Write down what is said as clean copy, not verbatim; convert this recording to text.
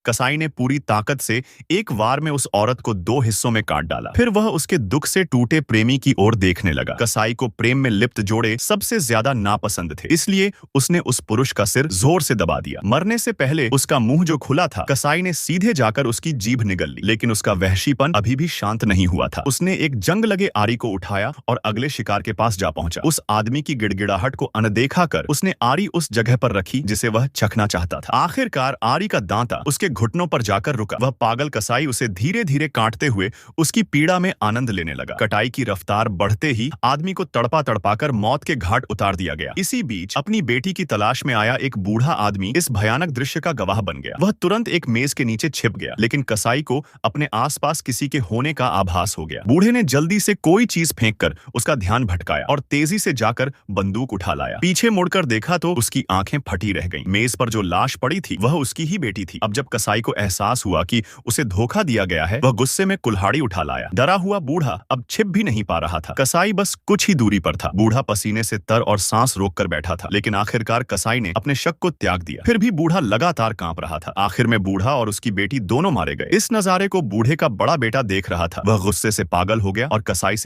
कसाई ने पूरी ताकत से एक वार में उस औरत को दो हिस्सों में काट डाला। फिर वह उसके दुख से टूटे प्रेमी की ओर देखने लगा। कसाई को प्रेम में लिप्त जोड़े सबसे ज्यादा नापसंद थे, इसलिए उसने उस पुरुष का सिर जोर से दबा दिया। मरने से पहले उसका मुंह जो खुला था, कसाई ने सीधे जाकर उसकी जीभ निगल ली, लेकिन उसका वहशीपन अभी भी शांत नहीं हुआ था। उसने एक जंग लगे आरी को उठाया और अगले शिकार के पास जा पहुंचा। उस आदमी की गिड़गिड़ाहट को अनदेखा कर उसने आरी उस जगह पर रखी जिसे वह चखना चाहता था। आखिरकार आरी का दांता उसके घुटनों पर जाकर रुका। वह पागल कसाई उसे धीरे धीरे काटते हुए उसकी पीड़ा में आनंद लेने लगा। कटाई की रफ्तार बढ़ते ही आदमी को तड़पा तड़पाकर मौत के घाट उतार दिया गया। इसी बीच अपनी बेटी की तलाश में आया एक बूढ़ा आदमी इस भयानक दृश्य का गवाह बन गया। वह तुरंत एक मेज के नीचे छिप गया, लेकिन कसाई को अपने आसपास किसी के होने का आभास हो गया। बूढ़े ने जल्दी से कोई चीज फेंककर उसका ध्यान भटकाया और तेजी से जाकर बंदूक उठा लाया। पीछे मुड़कर देखा तो उसकी आंखें फटी रह गईं। मेज पर जो लाश पड़ी थी वह उसकी ही बेटी थी। अब जब कसाई को एहसास हुआ कि उसे धोखा दिया गया है, वह गुस्से में कुल्हाड़ी उठा लाया। डरा हुआ बूढ़ा अब छिप भी नहीं पा रहा था। कसाई बस कुछ ही दूरी पर था। बूढ़ा पसीने से तर और सांस रोककर बैठा था, लेकिन आखिरकार कसाई ने अपने शक को त्याग दिया। फिर भी बूढ़ा लगातार कांप रहा था। आखिर में बूढ़ा और उसकी बेटी दोनों मारे गए। इस नजारे को बूढ़े का बड़ा बेटा देख रहा था। वह गुस्से से पागल हो गया और कसाई से